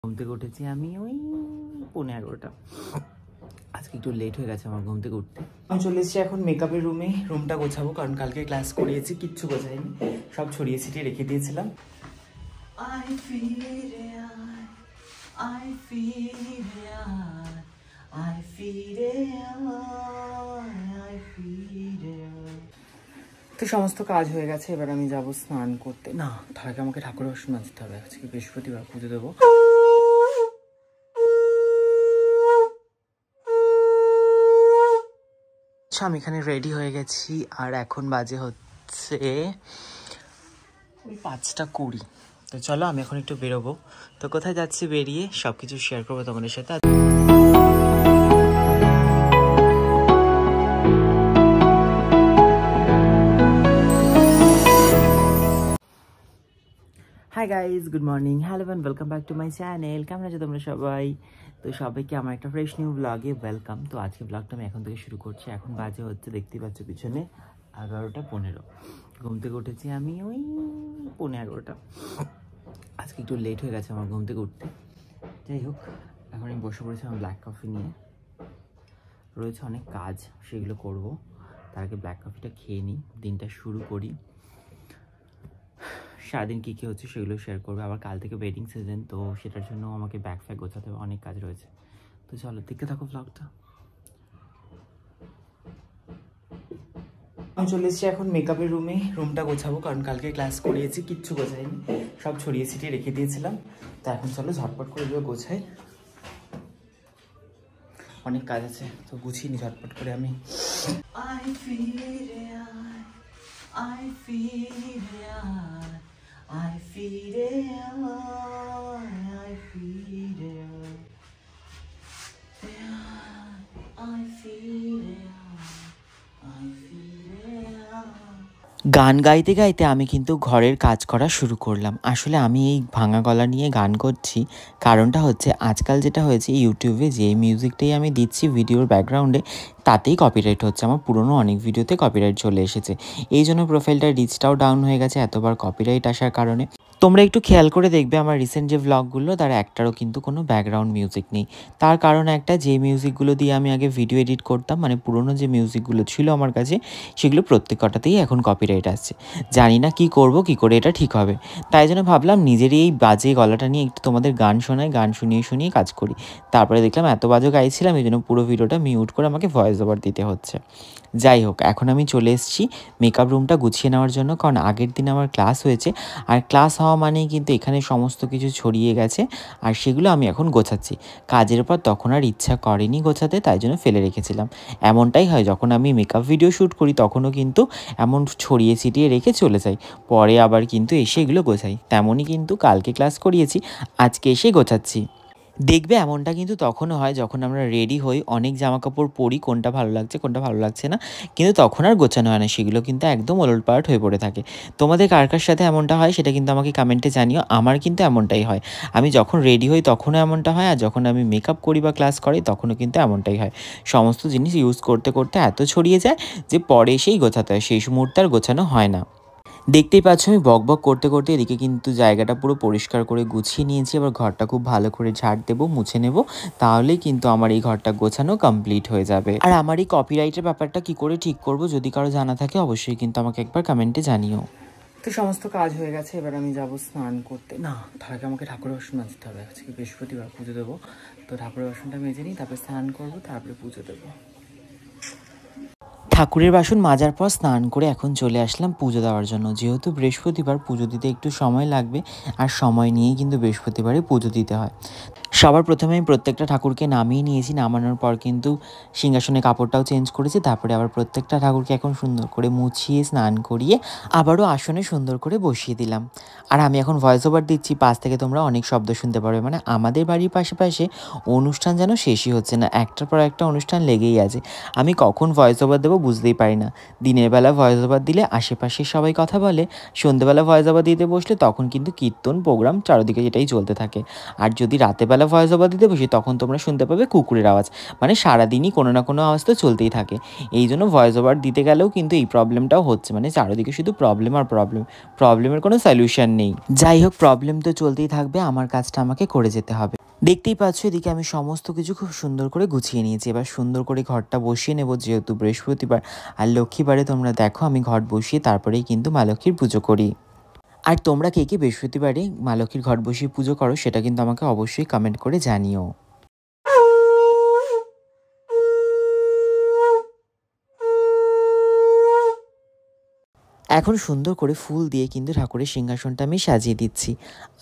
ঘুম থেকে উঠেছি আমি ওই 11:30। আজকে একটু লেট হয়ে গেছে আমার ঘুম থেকে উঠতে। আমি চলে এসেছি এখন মেকআপের রুমে, রুমটা গোছাবো কারণ কালকে ক্লাস করিয়েছি, কিচ্ছু গোছাইনি, সব ছড়িয়ে ছিটিয়ে রেখে দিয়েছিলাম। তো সমস্ত কাজ হয়ে গেছে, এবার আমি যাব স্নান করতে। না, তার আগে আমাকে ঠাকুরের বাসন মাজতে হবে, আজকে বৃহস্পতিবার, পুজো দেবো। আমি এখানে রেডি হয়ে গেছি আর এখন বাজে হচ্ছে 5:20। তো চলো আমি এখন একটু বেরোবো। তো কোথায় যাচ্ছি, বেরিয়ে সব কিছু শেয়ার করবো তোমাদের সাথে। Hi guys, good morning, hello and welcome back to my channel. কেমন আছো তোমরা সবাই? তো সবাইকে আমার একটা ফ্রেশ নিউ ব্লগে ওয়েলকাম। তো আজকে ব্লগটা আমি এখন থেকে শুরু করছি। এখন বাজে হচ্ছে, দেখতেই পাচ্ছ পিছনে, 11:15। ঘুম থেকে উঠেছি আমি ওই 11:30। আজকে একটু লেট হয়ে গেছে আমার ঘুম থেকে উঠতে। যাই হোক, এখন আমি বসে পড়েছি আমার ব্ল্যাক কফি নিয়ে। রয়েছে অনেক কাজ, সেগুলো করব। তার আগে ব্ল্যাক কফিটা খেয়ে নিই, দিনটা শুরু করি। সারাদিন কী কী হচ্ছে সেগুলো শেয়ার করবে। আবার কাল থেকে ওয়েডিং সিজন, তো সেটার জন্য আমাকে ব্যাগ ফ্যাগ গোছাতে হবে, অনেক কাজ রয়েছে। তো চলো দেখতে থাকো ব্লগটা। আমি চলে এসেছি এখন মেকআপের রুমে, রুমটা গোছাবো কারণ কালকে ক্লাস করিয়েছি, কিচ্ছু গোছাইনি, সব ছড়িয়ে ছিটিয়ে রেখে দিয়েছিলাম। তো এখন চলো ঝটপট করে এগুলো গোছাই, অনেক কাজ আছে, তো গুছিয়ে নি ঝটপট করে আমি। গান গাইতে গাইতে আমি কিন্তু ঘরের কাজ করা শুরু করলাম। আসলে আমি এই ভাঙা গলা নিয়ে গান করছি, কারণটা হচ্ছে আজকাল যেটা হয়েছে, ইউটিউবে যে মিউজিকটাই আমি দিচ্ছি ভিডিওর ব্যাকগ্রাউন্ডে, তাতেই কপিরাইট হচ্ছে। আমার পুরনো অনেক ভিডিওতে কপিরাইট চলে এসেছে, এই জন্য প্রোফাইলটার রিচটাও ডাউন হয়ে গেছে এতবার কপিরাইট আসার কারণে। তোমরা একটু খেয়াল করে দেখবে আমার রিসেন্ট যে ভ্লগগুলো, তার একটারও কিন্তু কোনো ব্যাকগ্রাউন্ড মিউজিক নেই। তার কারণ একটা, যে মিউজিকগুলো দিয়ে আমি আগে ভিডিও এডিট করতাম, মানে পুরনো যে মিউজিকগুলো ছিল আমার কাছে, সেগুলো প্রত্যেকটাতেই এখন কপিরাইট আসছে। জানি না কি করব, কি করে এটা ঠিক হবে। তাই জন্য ভাবলাম নিজেরই এই বাজে গলাটা নিয়ে একটু তোমাদের গান শোনাই, গান শুনিয়ে শুনিয়ে কাজ করি। তারপরে দেখলাম এত বাজে গাইছিলাম, এই জন্য পুরো ভিডিওটা মিউট করে আমাকে ভয়েস ওভার দিতে হচ্ছে। যাই হোক, এখন আমি চলে এসেছি মেকআপ রুমটা গুছিয়ে নেওয়ার জন্য, কারণ আগের দিন আমার ক্লাস হয়েছে, আর ক্লাস হওয়া মানেই কিন্তু এখানে সমস্ত কিছু ছড়িয়ে গেছে, আর সেগুলো আমি এখন গোছাচ্ছি। কাজের পর তখন আর ইচ্ছা করেনি গোছাতে, তাই জন্য ফেলে রেখেছিলাম। এমনটাই হয় যখন আমি মেকআপ ভিডিও শ্যুট করি, তখনও কিন্তু এমন ছড়িয়ে ছিটিয়ে রেখে চলে যাই, পরে আবার কিন্তু এসে এগুলো গোছাই। তেমনই কিন্তু কালকে ক্লাস করিয়েছি, আজকে এসে গোছাচ্ছি। দেখবে এমনটা কিন্তু তখনও হয় যখন আমরা রেডি হই, অনেক জামাকাপড় পরি, কোনটা ভালো লাগছে কোনটা ভালো লাগছে না, কিন্তু তখন আর গোছানো হয় না, সেগুলো কিন্তু একদম ওলটপালট হয়ে পড়ে থাকে। তোমাদের কার কার সাথে এমনটা হয় সেটা কিন্তু আমাকে কমেন্টে জানিও। আমার কিন্তু এমনটাই হয়, আমি যখন রেডি হই তখনও এমনটা হয়, আর যখন আমি মেকআপ করি বা ক্লাস করি তখনও কিন্তু এমনটাই হয়। সমস্ত জিনিস ইউজ করতে করতে এত ছড়িয়ে যায় যে পরে এসেই গোছাতে হয়, সেই মুহূর্তে আর গোছানো হয় না। দেখতেই পাচ্ছ আমি বক বক করতে করতে এদিকে কিন্তু জায়গাটা পুরো পরিষ্কার করে গুছিয়ে নিয়েছি। এবার ঘরটা খুব ভালো করে ঝাড় দেবো, মুছে নেব, তাহলেই কিন্তু আমার এই ঘরটা গোছানো কমপ্লিট হয়ে যাবে। আর আমার এই কপিরাইটের ব্যাপারটা কি করে ঠিক করব, যদি কারো জানা থাকে অবশ্যই কিন্তু আমাকে একবার কমেন্টে জানিও। তো সমস্ত কাজ হয়ে গেছে, এবার আমি যাব স্নান করতে। না, তার আগে আমাকে ঠাকুরের বাসন মাজতে হবে, আজকে বৃহস্পতিবার, পুজো দেবো। তো ঠাকুরের বাসনটা মেজে নিই, তারপরে স্নান করবো, তারপরে পুজো দেবো। ঠাকুরের বাসন মাজার পর স্নান করে এখন চলে আসলাম পুজো দেওয়ার জন্য। যেহেতু বৃহস্পতিবার, পুজো দিতে একটু সময় লাগবে, আর সময় নিয়েই কিন্তু বৃহস্পতিবারে পুজো দিতে হয়। সবার প্রথমে আমি প্রত্যেকটা ঠাকুরকে নামিয়ে নিয়েছি, নামানোর পর কিন্তু সিংহাসনে কাপড়টাও চেঞ্জ করেছি। তারপরে আবার প্রত্যেকটা ঠাকুরকে এখন সুন্দর করে মুছিয়ে স্নান করিয়ে আবারও আসনে সুন্দর করে বসিয়ে দিলাম। আর আমি এখন ভয়েস ওভার দিচ্ছি, পাশ থেকে তোমরা অনেক শব্দ শুনতে পারবে, মানে আমাদের বাড়ির পাশে অনুষ্ঠান যেন শেষই হচ্ছে না, একটার পর একটা অনুষ্ঠান লেগেই আছে। আমি কখন ভয়েস ওভার দেবো বুঝতেই পারি না। দিনের বেলা ভয়েস ওভার দিলে আশেপাশে সবাই কথা বলে, সন্ধ্যেবেলা ভয়েস ওভার দিতে বসলে তখন কিন্তু কীর্তন প্রোগ্রাম চারিদিকে যেটাই চলতে থাকে। আর যদি রাতেবেলা সকালবেলা ভয়েস ওভার দিতে বসি তখন তোমরা শুনতে পাবে কুকুরের আওয়াজ, মানে সারাদিনই কোনো না কোনো আওয়াজ তো চলতেই থাকে। এই জন্য ভয়েস ওভার দিতে গেলেও কিন্তু এই প্রবলেমটাও হচ্ছে, মানে চারিদিকে শুধু প্রবলেম আর প্রবলেম, প্রবলেমের কোনো সলিউশন নেই। যাই হোক, প্রবলেম তো চলতেই থাকবে, আমার কাজটা আমাকে করে যেতে হবে। দেখতেই পাচ্ছ এদিকে আমি সমস্ত কিছু খুব সুন্দর করে গুছিয়ে নিয়েছি। এবার সুন্দর করে ঘরটা বসিয়ে নেব, যেহেতু বৃহস্পতিবার আর লক্ষ্মীবারে তোমরা দেখো আমি ঘর বসিয়ে তারপরেই কিন্তু মা লক্ষ্মীর পুজো করি। আর তোমরা কে কে বৃহস্পতিবারে মা লক্ষ্মীর ঘর বসিয়ে পুজো করো সেটা কিন্তু আমাকে অবশ্যই কমেন্ট করে জানিও। এখন সুন্দর করে ফুল দিয়ে কিন্তু ঠাকুরের সিংহাসনটা আমি সাজিয়ে দিচ্ছি।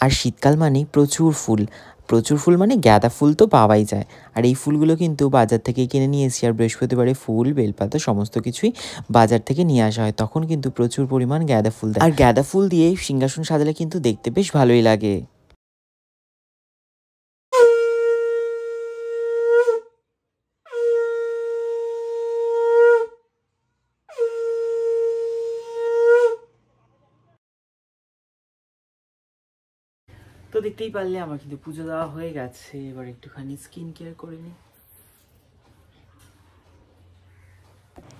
আর শীতকাল মানেই প্রচুর ফুল, প্রচুর ফুল মানে গাঁদা ফুল তো পাওয়াই যায়। আর এই ফুলগুলো কিন্তু বাজার থেকে কিনে নিয়েছি, আর বৃহস্পতিবারে ফুল বেলপাতা সমস্ত কিছুই বাজার থেকে নিয়ে আসা হয়, তখন কিন্তু প্রচুর পরিমাণ গাঁদা ফুল দেয়। আর গাঁদা ফুল দিয়ে সিংহাসন সাজালে কিন্তু দেখতে বেশ ভালোই লাগে। তো দেখতেই পারলে আমার কিন্তু পুজো দেওয়া হয়ে গেছে, এবার একটুখানি স্কিন কেয়ার করে নিই।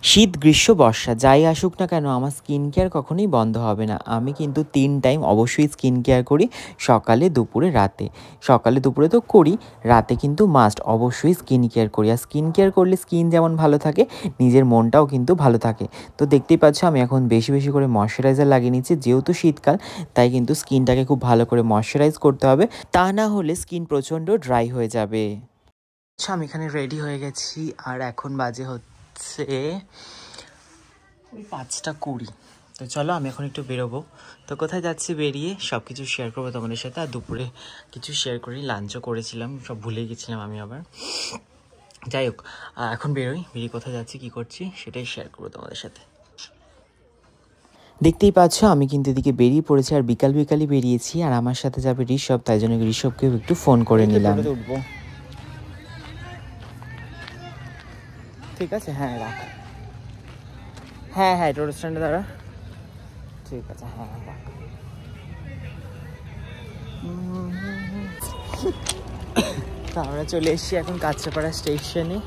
শীত গ্রীষ্ম বর্ষা যাই আসুক না কেন আমার স্কিন কেয়ার কখনোই বন্ধ হবে না। আমি কিন্তু 3 টাইম অবশ্যই স্কিন কেয়ার করি, সকালে দুপুরে রাতে। সকালে দুপুরে তো করি, রাতে কিন্তু মাস্ট অবশ্যই স্কিন কেয়ার করি। আর স্কিন কেয়ার করলে স্কিন যেমন ভালো থাকে নিজের মনটাও কিন্তু ভালো থাকে। তো দেখতেই পাচ্ছ আমি এখন বেশি বেশি করে ময়শ্চারাইজার লাগিয়ে নিচ্ছি, যেহেতু শীতকাল তাই কিন্তু স্কিনটাকে খুব ভালো করে ময়শ্চারাইজ করতে হবে, তা না হলে স্কিন প্রচণ্ড ড্রাই হয়ে যাবে। আচ্ছা, আমি এখানে রেডি হয়ে গেছি আর এখন বাজে হচ্ছে ওই 5:20। তো চলো আমি এখন একটু বেরোবো। তো কোথায় যাচ্ছি বেরিয়ে সব কিছু শেয়ার করবো তোমাদের সাথে। আর দুপুরে কিছু শেয়ার করি, লাঞ্চও করেছিলাম, সব ভুলে গেছিলাম আমি আবার। যাই হোক, এখন বেরিয়ে কোথায় যাচ্ছি কী করছি সেটাই শেয়ার করবো তোমাদের সাথে। দেখতেই পাচ্ছ আমি কিন্তু এদিকে বেরিয়ে পড়েছি, আর বিকালই বেরিয়েছি। আর আমার সাথে যাবে ঋষভ, তাই জন্য ঋষভকেও একটু ফোন করে নিলাম। ঠিক আছে, হ্যাঁ রাখ। হ্যাঁ হ্যাঁ, টোটো স্ট্যান্ডে দাঁড়া। ঠিক আছে, হ্যাঁ রাখ। তো আমরা চলে এসেছি এখন কাঁচরাপাড়া স্টেশনে।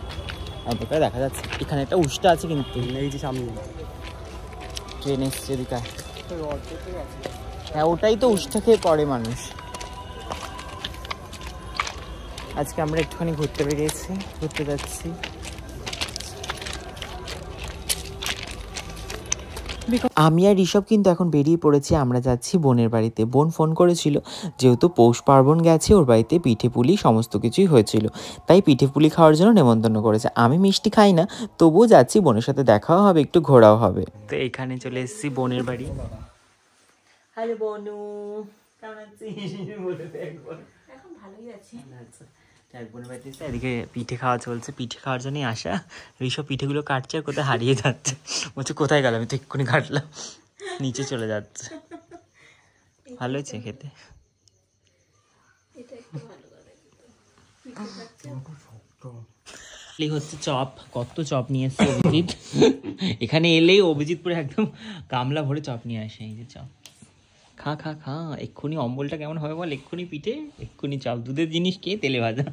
আর দেখা যাচ্ছে এখানে একটা উষ্টা আছে, কিন্তু এই যে সামনে ট্রেন এসছে এদিকে। হ্যাঁ ওটাই তো, উষ্টা খেয়ে পড়ে মানুষ। আজকে আমরা একটুখানি ঘুরতে যাচ্ছি। আমি আর ঋষভ কিন্তু এখন বেরিয়ে পড়েছি, আমরা যাচ্ছি বোনের বাড়িতে। বোন ফোন করেছিল, যেহেতু পৌষ পার্বণ গেছে ওর বাড়িতে পিঠে পুলি সমস্ত কিছুই হয়েছিল, তাই পিঠে পুলি খাওয়ার জন্য নেমন্তন্ন করেছে। আমি মিষ্টি খাই না, তবুও যাচ্ছি, বোনের সাথে দেখাও হবে, একটু ঘোরাও হবে। তো এখানে চলে এসেছি বোনের বাড়ি। হ্যালো বনু, কেমন আছিস? এখন ভালোই আছি। আচ্ছা, বোনের বাড়িতে এসে এদিকে পিঠে খাওয়া চলছে, পিঠে খাওয়ার জন্যই আসা। এইসব পিঠেগুলো কাটছে আর কোথায় হারিয়ে যাচ্ছে, বলছে কোথায় গেল, আমি তো এক্ষুনি কাটলাম, নিচে চলে যাচ্ছে। ভালো হয়েছে খেতে। হচ্ছে চপ, কত চপ নিয়ে এসছে অভিজিৎ। এখানে এলেই অভিজিৎ পুরো একদম গামলা ভরে চপ নিয়ে আসে। এই যে চপ, খা খা খা, এক্ষুনি অম্বলটা কেমন হবে বল, এক্ষুনি পিঠে এক্ষুনি চপ, দুধের জিনিস খেয়ে তেলে ভাজা,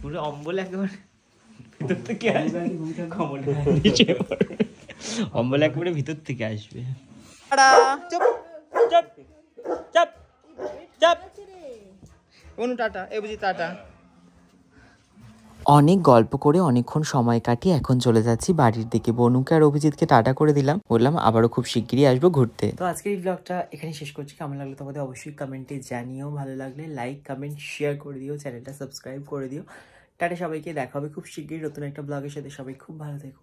পুরো অম্বল একেবারে ভিতর থেকে আসবে, অম্বল একেবারে ভিতর থেকে আসবে। অনেক গল্প করে অনেকক্ষণ সময় কাটিয়ে এখন চলে যাচ্ছি বাড়ির দিকে। বনুকে আর অভিজিৎকে টাটা করে দিলাম, বললাম আবারও খুব শিগগিরই আসবো ঘুরতে। তো আজকের এই ব্লগটা এখানে শেষ করছি। কেমন লাগলো তোমাদের অবশ্যই কমেন্টে জানিও, ভালো লাগলে লাইক কমেন্ট শেয়ার করে দিও, চ্যানেলটা সাবস্ক্রাইব করে দিও। টাটা সবাইকে, দেখা হবে খুব শিগগিরই নতুন একটা ব্লগের সাথে। সবাই খুব ভালো থেকো।